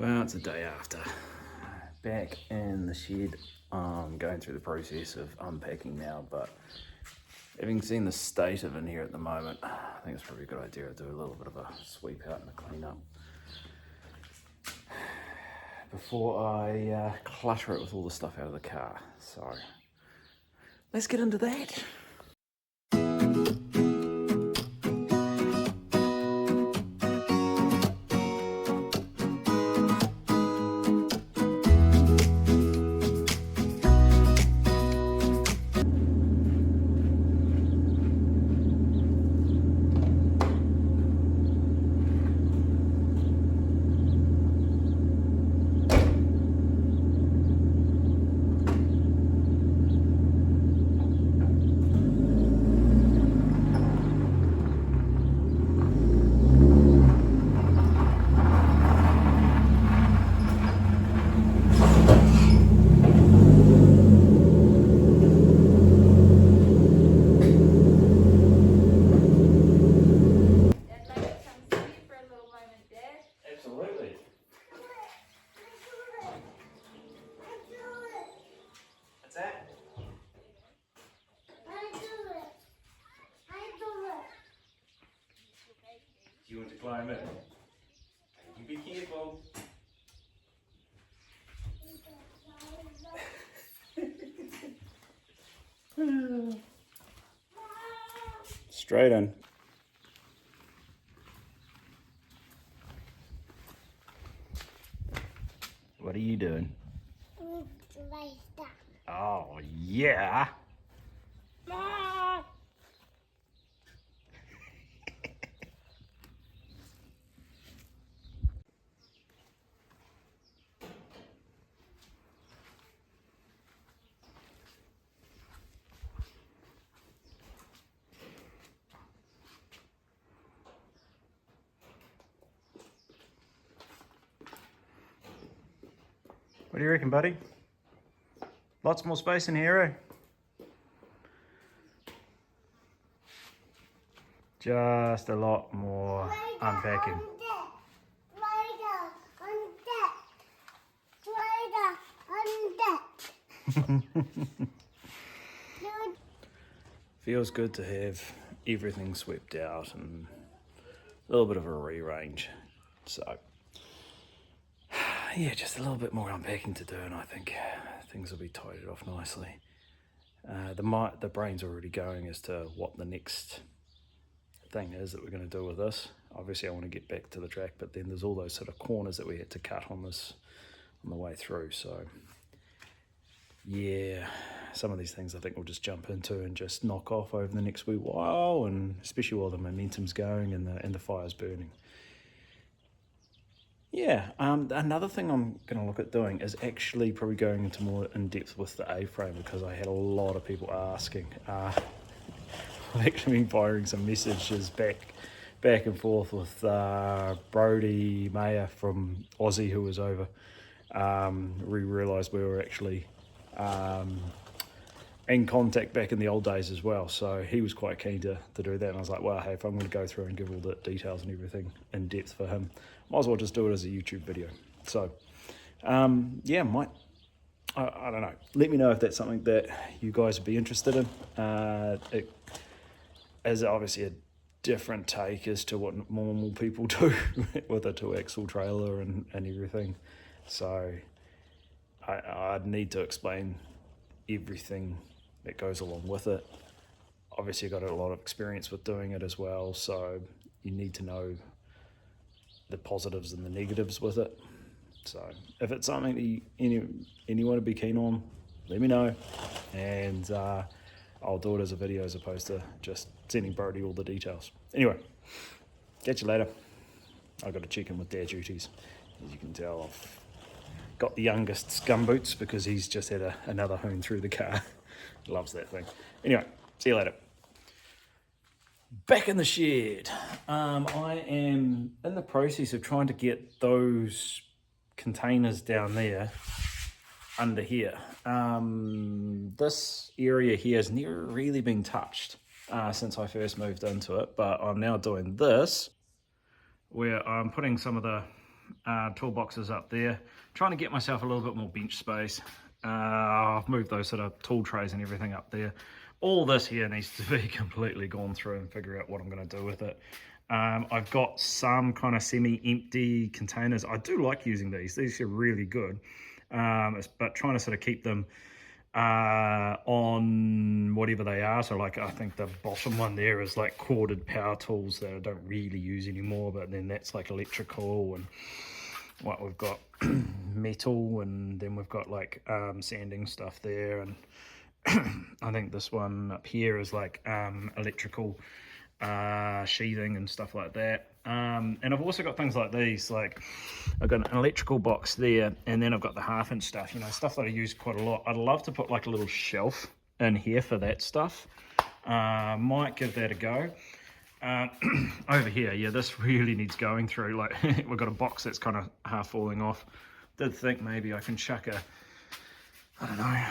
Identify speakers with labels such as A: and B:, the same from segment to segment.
A: Well, it's a day after. Back in the shed, going through the process of unpacking now, but having seen the state of in here at the moment, I think it's probably a good idea to do a little bit of a sweep out and a clean up before I clutter it with all the stuff out of the car. So let's get into that. Absolutely. What's that? Do you want to climb in? You be careful. Straight in. What are you doing? Oh, yeah. What do you reckon, buddy? Lots more space in here, eh? Just a lot more unpacking. Feels good to have everything swept out and a little bit of a rearrange. So, yeah, just a little bit more unpacking to do, and I think things will be tidied off nicely. The brain's already going as to what the next thing is that we're going to do with this. Obviously, I want to get back to the track, but then there's all those sort of corners that we had to cut on the way through. So, yeah, some of these things I think we'll just jump into and just knock off over the next wee while, and especially while the momentum's going and the fire's burning. Yeah, another thing I'm going to look at doing is actually probably going into more in depth with the A-frame, because I had a lot of people asking. I've actually been firing some messages back and forth with Brody Mayer from Aussie, who was over. We realised we were actually in contact back in the old days as well, so he was quite keen to do that, and I was like, well, hey, if I'm going to go through and give all the details and everything in depth for him, might as well just do it as a YouTube video. So yeah, I don't know, let me know if that's something that you guys would be interested in. It is obviously a different take as to what normal people do with a 2-axle trailer and everything, so I'd need to explain everything that goes along with it. Obviously, I've got a lot of experience with doing it as well, so you need to know the positives and the negatives with it. So if it's something that anyone would be keen on, let me know, and I'll do it as a video as opposed to just sending Brody all the details. Anyway, catch you later. I've got to check in with dad duties. As you can tell, I've got the youngest's gumboots because he's just had another hoon through the car. Loves that thing. Anyway, see you later. Back in the shed. I am in the process of trying to get those containers down there under here. This area here has never really been touched since I first moved into it, but I'm now doing this where I'm putting some of the toolboxes up there. Trying to get myself a little bit more bench space. I've moved those sort of tool trays and everything up there. All this here needs to be completely gone through and figure out what I'm going to do with it. I've got some kind of semi-empty containers. I do like using these. These are really good. But trying to sort of keep them on whatever they are. So like I think the bottom one there is like corded power tools that I don't really use anymore, but then that's like electrical, and what we've got metal, and then we've got like sanding stuff there, and I think this one up here is like electrical sheathing and stuff like that. And I've also got things like these, like I've got an electrical box there, and then I've got the 1/2-inch stuff, you know, stuff that I use quite a lot. I'd love to put like a little shelf in here for that stuff. Might give that a go. Over here, yeah, this really needs going through. Like we've got a box that's kind of half falling off. Did think maybe I can chuck a, I don't know,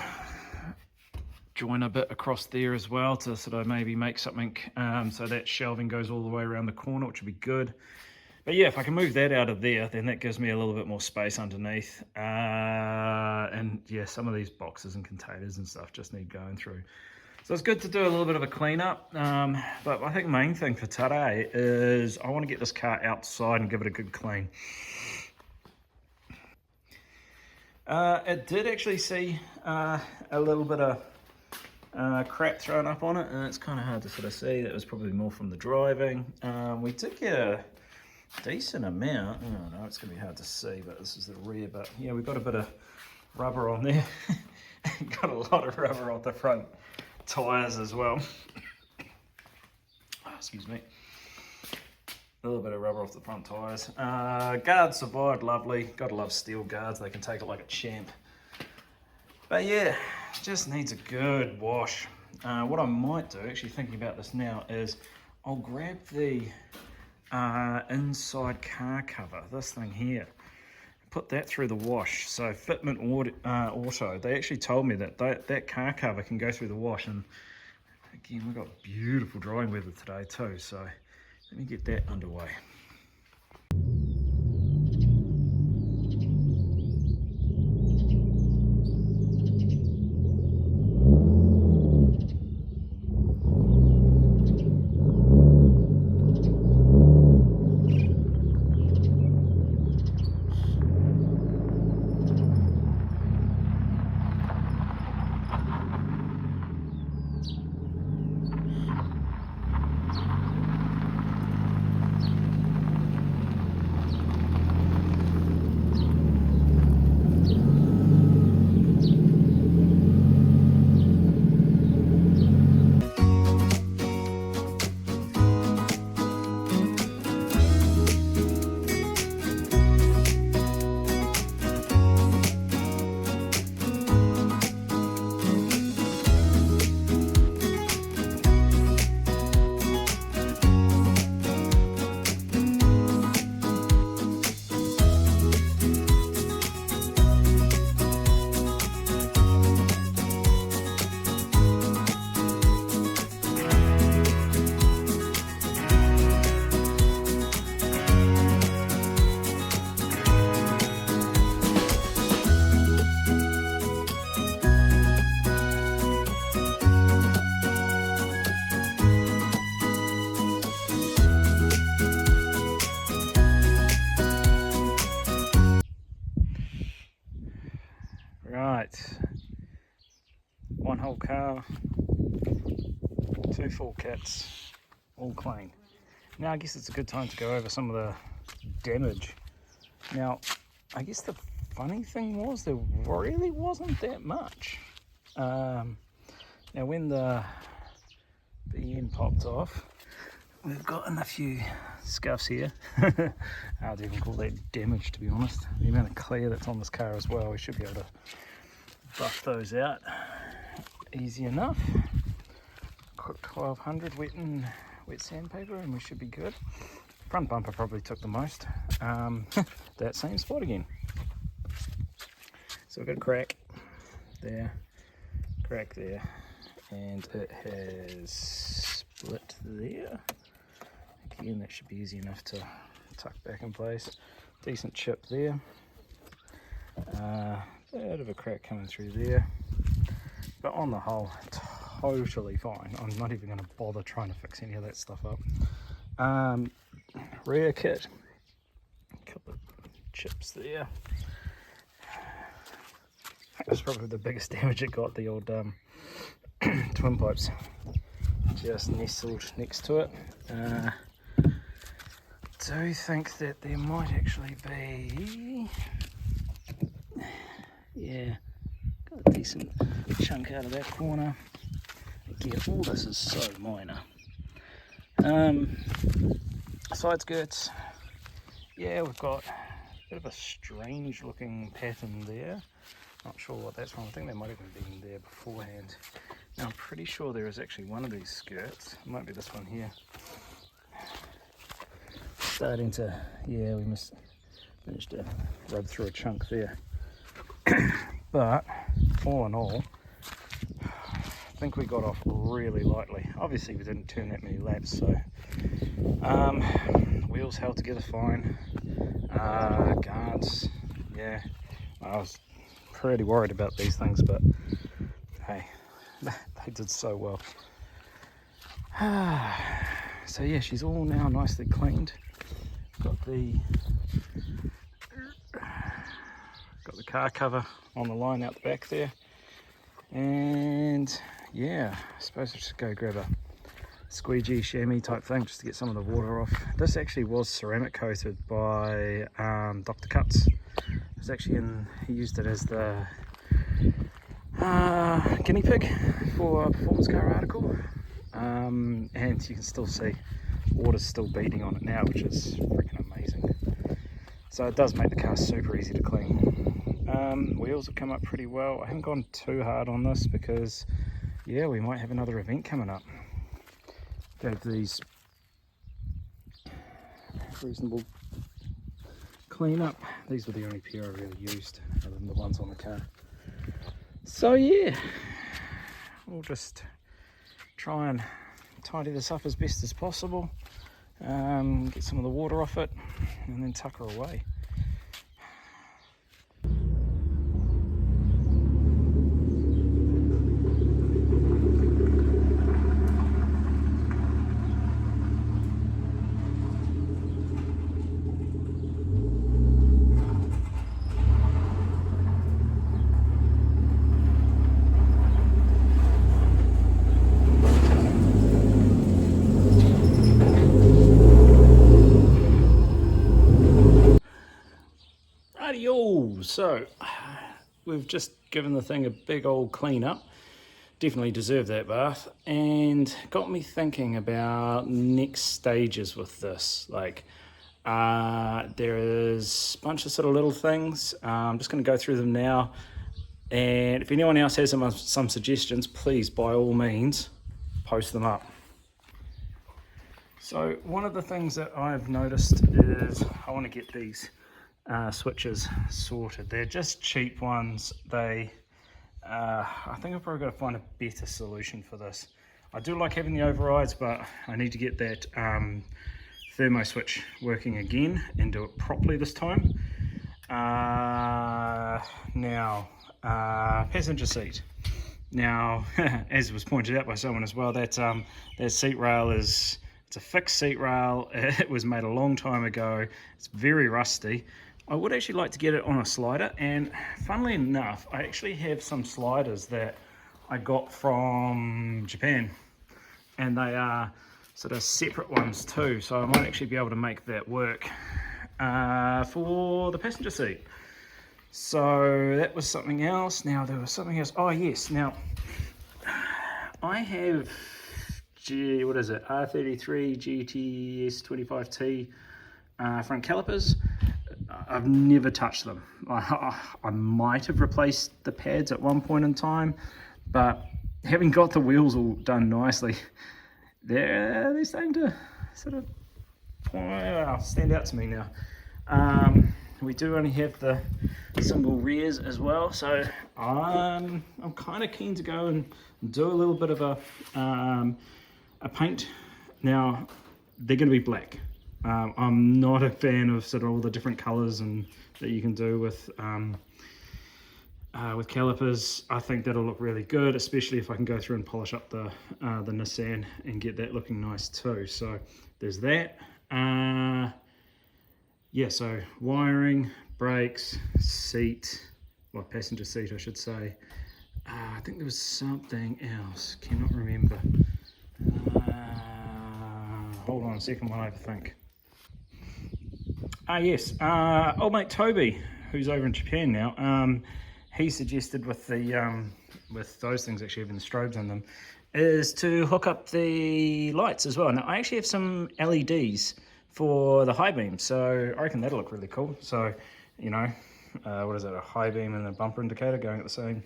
A: join a bit across there as well to sort of maybe make something so that shelving goes all the way around the corner, which would be good. But yeah, if I can move that out of there, then that gives me a little bit more space underneath. And yeah, some of these boxes and containers and stuff just need going through. So it's good to do a little bit of a cleanup. But I think the main thing for today is I want to get this car outside and give it a good clean. It did actually see a little bit of crap thrown up on it, and it's kind of hard to sort of see. That was probably more from the driving. We did get a decent amount. I don't know, it's going to be hard to see, but this is the rear. But yeah, we've got a bit of rubber on there. Got a lot of rubber on the front tyres as well. Oh, excuse me. A little bit of rubber off the front tyres. Guards survived, lovely. Gotta love steel guards, they can take it like a champ. But yeah, just needs a good wash. What I might do, actually thinking about this now, is I'll grab the inside car cover, this thing here, put that through the wash. So Fitment Auto, they actually told me that that car cover can go through the wash, and again, we've got beautiful drying weather today too, so let me get that underway. Right, one whole car, 2 full kits, all clean. Now I guess it's a good time to go over some of the damage. Now, I guess the funny thing was there really wasn't that much. Now when the BN popped off, we've gotten a few scuffs here. I'd even call that damage, to be honest. The amount of clear that's on this car as well, we should be able to buff those out easy enough. Quick 1200 wet sandpaper and we should be good. Front bumper probably took the most. That same spot again. So we've got a crack there, and it has split there. Again, that should be easy enough to tuck back in place. decent chip there. Bit of a crack coming through there, but on the whole, totally fine. I'm not even going to bother trying to fix any of that stuff up. Rear kit, a couple of chips there. I think that's probably the biggest damage it got, the old twin pipes just nestled next to it. Do think that there might actually be, yeah, got a decent chunk out of that corner. Again, all this is so minor. Side skirts, yeah, we've got a bit of a strange looking pattern there. Not sure what that's from. I think they might have even been there beforehand. Now I'm pretty sure there is actually one of these skirts. It might be this one here. Starting to, yeah, we managed to rub through a chunk there. But all in all, I think we got off really lightly. Obviously we didn't turn that many laps, so wheels held together fine. Guards, yeah, I was pretty worried about these things, but hey, they did so well. So yeah, she's all now nicely cleaned. Got the car cover on the line out the back there, and yeah, I suppose I should go grab a squeegee chamois type thing just to get some of the water off. This actually was ceramic coated by Dr. Cuts. It was actually he used it as the guinea pig for a performance car article, and you can still see water's still beating on it now, which is freaking amazing. So it does make the car super easy to clean. Wheels have come up pretty well. I haven't gone too hard on this because, yeah, we might have another event coming up. Gave these reasonable clean up. These were the only pair I really used, other than the ones on the car. So yeah, we'll just try and tidy this up as best as possible, get some of the water off it, and then tuck her away. So we've just given the thing a big old clean up. Definitely deserved that bath, and got me thinking about next stages with this. Like there is a bunch of sort of little things. I'm just going to go through them now, and if anyone else has some suggestions, please by all means post them up. So one of the things that I've noticed is I want to get these switches sorted. They're just cheap ones. I think I've probably got to find a better solution for this. I do like having the overrides, but I need to get that thermo switch working again and do it properly this time. Now, passenger seat. Now, as was pointed out by someone as well, that seat rail it's a fixed seat rail. It was made a long time ago. It's very rusty. I would actually like to get it on a slider, and funnily enough, I actually have some sliders that I got from Japan, and they are sort of separate ones too, so I might actually be able to make that work for the passenger seat. So that was something else. Now there was something else. Oh yes, now I have what is it, R33 GTS 25T front calipers. I've never touched them. I might have replaced the pads at one point in time, but having got the wheels all done nicely, they're starting to sort of stand out to me now. We do only have the single rears as well, so I'm kind of keen to go and do a little bit of a paint. Now they're going to be black. I'm not a fan of sort of all the different colors and that you can do with calipers. I think that'll look really good, especially if I can go through and polish up the Nissan and get that looking nice too. So there's that. Yeah, so wiring, brakes, seat, well, passenger seat I should say. I think there was something else, cannot remember. Hold on a second while I think. Yes, old mate Toby, who's over in Japan now, he suggested with the with those things actually having the strobes in them, is to hook up the lights as well. Now I actually have some LEDs for the high beam, so I reckon that'll look really cool. So, you know, what is it, a high beam and a bumper indicator going at the same.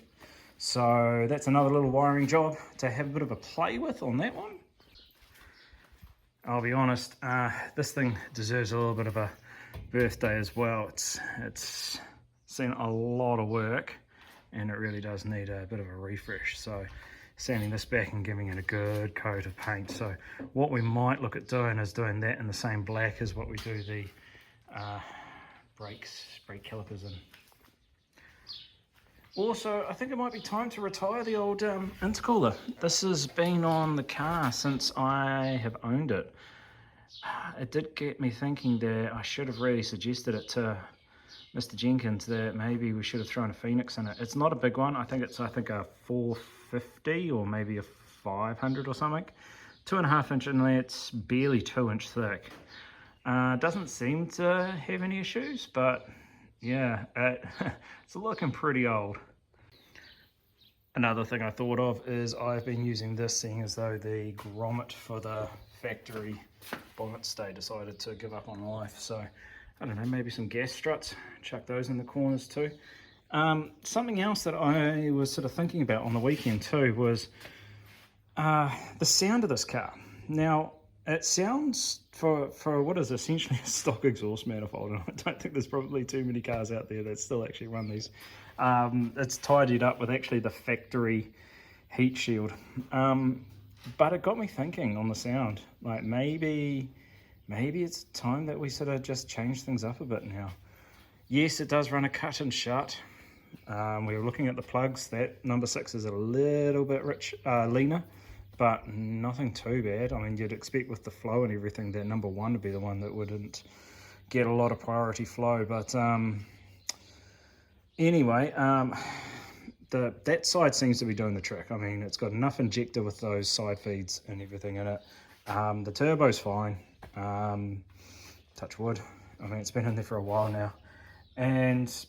A: So that's another little wiring job to have a bit of a play with on that one. I'll be honest, this thing deserves a little bit of a birthday as well. It's seen a lot of work and it really does need a bit of a refresh. So sanding this back and giving it a good coat of paint. So what we might look at doing is doing that in the same black as what we do the brake calipers in. Also, I think it might be time to retire the old intercooler. This has been on the car since I have owned it. It did get me thinking that I should have really suggested it to Mr. Jenkins that maybe we should have thrown a Phoenix in it. It's not a big one. I think it's a 450 or maybe a 500 or something. 2.5 inch inlets, barely 2 inch thick. Doesn't seem to have any issues, but yeah, it's looking pretty old. Another thing I thought of is I've been using this, seeing as though the grommet for the factory bonnet stay decided to give up on life. So I don't know, maybe some gas struts, chuck those in the corners too. Something else that I was sort of thinking about on the weekend too was the sound of this car. Now, it sounds, for what is essentially a stock exhaust manifold, and I don't think there's probably too many cars out there that still actually run these. It's tidied up with actually the factory heat shield. But it got me thinking on the sound, like maybe it's time that we sort of just change things up a bit now. Yes, it does run a cut and shut. We were looking at the plugs. That number 6 is a little bit leaner, but nothing too bad. I mean, you'd expect with the flow and everything that number 1 would be the one that wouldn't get a lot of priority flow. But anyway, that side seems to be doing the trick. I mean, it's got enough injector with those side feeds and everything in it. The turbo's fine. Touch wood. I mean, it's been in there for a while now.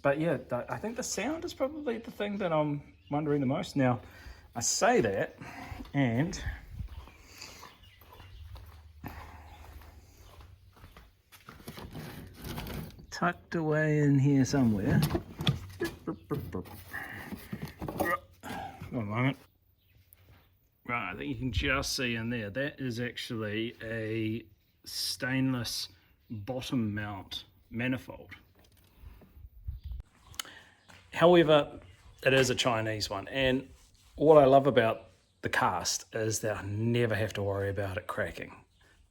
A: But yeah, I think the sound is probably the thing that I'm wondering the most. Now, I say that, and tucked away in here somewhere. One moment. Right, I think you can just see in there, that is actually a stainless bottom mount manifold. However, it is a Chinese one, and what I love about the cast is that I never have to worry about it cracking.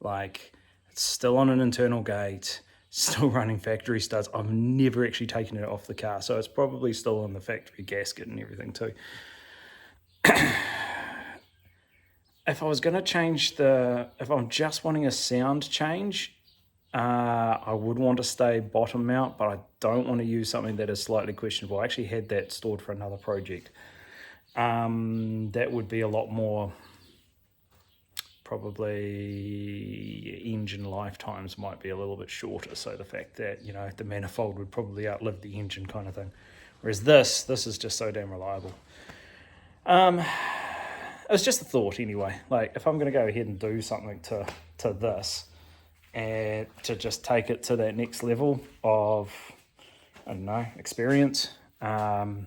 A: Like, it's still on an internal gate, still running factory studs. I've never actually taken it off the car, so it's probably still on the factory gasket and everything too. If I was going to change if I'm just wanting a sound change, I would want to stay bottom mount, but I don't want to use something that is slightly questionable. I actually had that stored for another project. That would be a lot more, probably engine lifetimes might be a little bit shorter. So the fact that, you know, the manifold would probably outlive the engine kind of thing. Whereas this is just so damn reliable. It was just a thought anyway. Like, if I'm going to go ahead and do something to this, and to just take it to that next level of, I don't know, experience. There's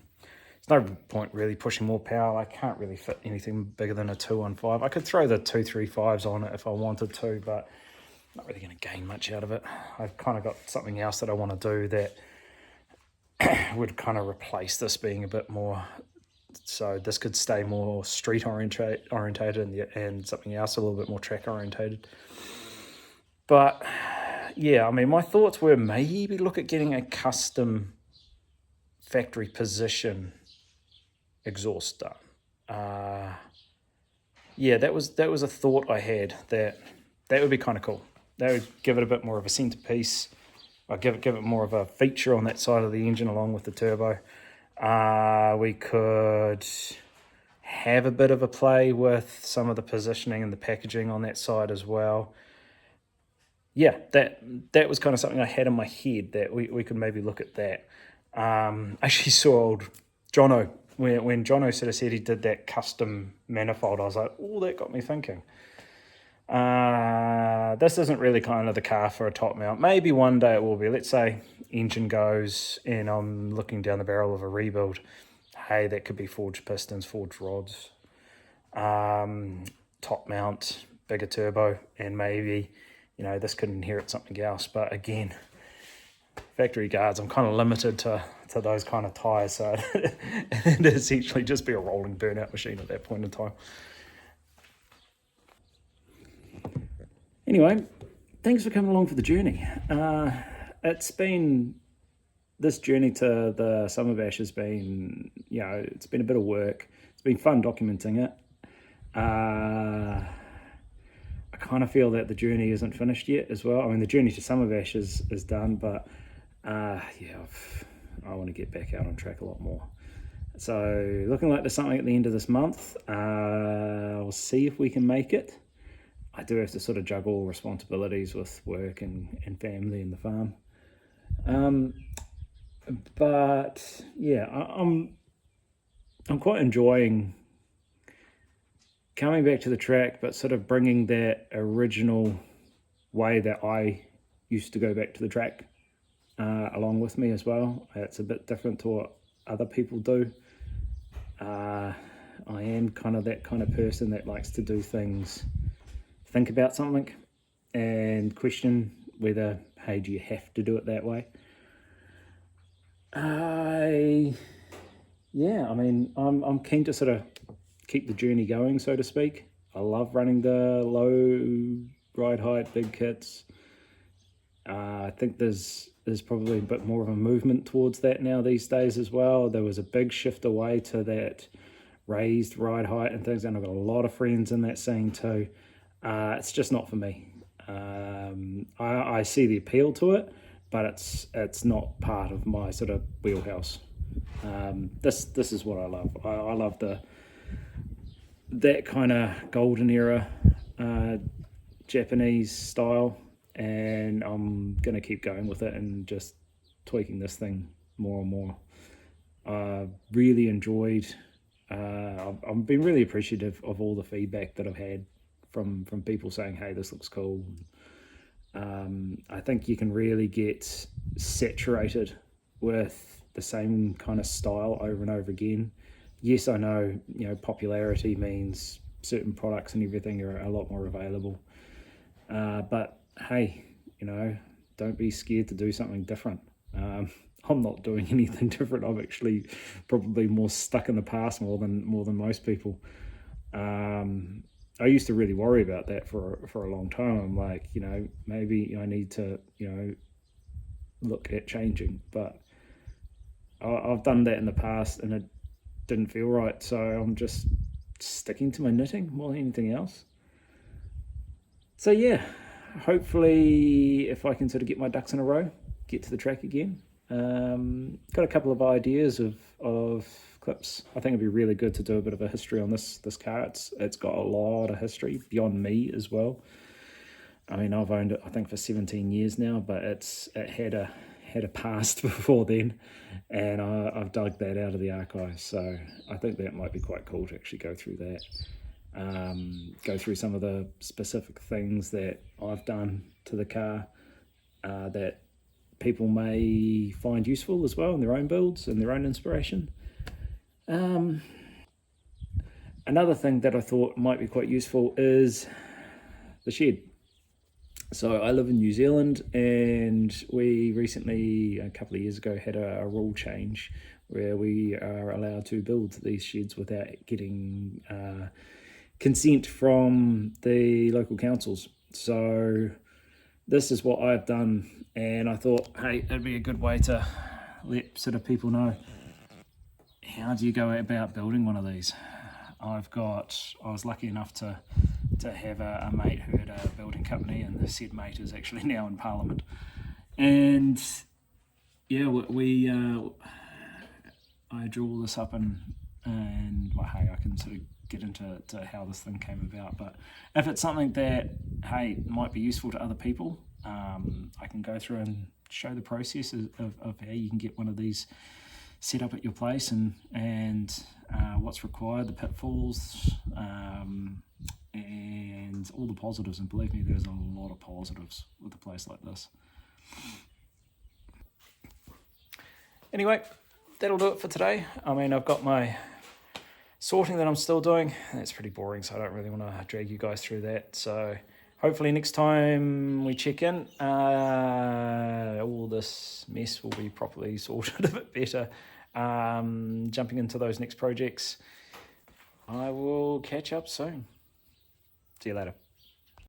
A: no point really pushing more power. I can't really fit anything bigger than a 215. I could throw the 235s on it if I wanted to, but I'm not really going to gain much out of it. I've kind of got something else that I want to do that would kind of replace this being a bit more. So this could stay more street orientated and something else a little bit more track orientated. But yeah, I mean, my thoughts were maybe look at getting a custom factory position exhaust done. Yeah, that was a thought I had, that would be kind of cool. That would give it a bit more of a centerpiece. I give it more of a feature on that side of the engine along with the turbo. We could have a bit of a play with some of the positioning and the packaging on that side as well. Yeah, that was kind of something I had in my head, that we could maybe look at that. I actually saw old Jono, when Jono sort of said he did that custom manifold, I was like, oh, that got me thinking. This isn't really kind of the car for a top mount. Maybe one day it will be. Let's say engine goes and I'm looking down the barrel of a rebuild. Hey, that could be forged pistons, forged rods, top mount, bigger turbo, and maybe, this could inherit something else. But again, factory guards, I'm kind of limited to those kind of tyres, so it'd essentially just be a rolling burnout machine at that point in time. Anyway, thanks for coming along for the journey. It's been, this journey to the Summer Bash has been, it's been a bit of work. It's been fun documenting it. I kind of feel that the journey isn't finished yet as well. I mean, the journey to Summer Bash is done, but I want to get back out on track a lot more. So looking like there's something at the end of this month. I'll see if we can make it. I do have to sort of juggle responsibilities with work and family and the farm. But yeah, I'm quite enjoying coming back to the track, but sort of bringing that original way that I used to go back to the track along with me as well. It's a bit different to what other people do. I am kind of that kind of person that likes to do things, think about something and question whether, hey, do you have to do it that way? I'm keen to sort of keep the journey going, so to speak. I love running the low ride height, big kits. I think there's probably a bit more of a movement towards that now these days as well. There was a big shift away to that raised ride height and things, and I've got a lot of friends in that scene too. It's just not for me. I see the appeal to it, but it's not part of my sort of wheelhouse. This is what I love. I love that kind of golden era Japanese style, and I'm gonna keep going with it and just tweaking this thing more and more. Really enjoyed. I've been really appreciative of all the feedback that I've had from people saying, hey, this looks cool. I think you can really get saturated with the same kind of style over and over again. Yes, I know, popularity means certain products and everything are a lot more available. But hey, don't be scared to do something different. I'm not doing anything different. I'm actually probably more stuck in the past more than most people. I used to really worry about that for a long time. I'm like, maybe I need to, look at changing. But I've done that in the past and it didn't feel right. So I'm just sticking to my knitting more than anything else. So yeah, hopefully if I can sort of get my ducks in a row, get to the track again. Got a couple of ideas of clips. I think it'd be really good to do a bit of a history on this car. It's got a lot of history beyond me as well. I mean, I've owned it I think for 17 years now, but it had a past before then, and I've dug that out of the archives. So I think that might be quite cool to actually go through that. Go through some of the specific things that I've done to the car that people may find useful as well in their own builds and their own inspiration. Another thing that I thought might be quite useful is the shed. So I live in New Zealand, and we recently, a couple of years ago, had a rule change where we are allowed to build these sheds without getting consent from the local councils. So this is what I've done, and I thought, hey, it'd be a good way to let sort of people know, how do you go about building one of these? I was lucky enough to have a mate who had a building company, and the said mate is actually now in Parliament. And yeah, I drew all this up, and well, hey, I can sort of get into how this thing came about. But if it's something that, hey, might be useful to other people, I can go through and show the process of how you can get one of these set up at your place, and what's required, the pitfalls, and all the positives. And believe me, there's a lot of positives with a place like this. Anyway, that'll do it for today. I mean, I've got my sorting that I'm still doing. That's pretty boring, so I don't really want to drag you guys through that. So hopefully next time we check in, all this mess will be properly sorted a bit better. Jumping into those next projects, I will catch up soon. See you later.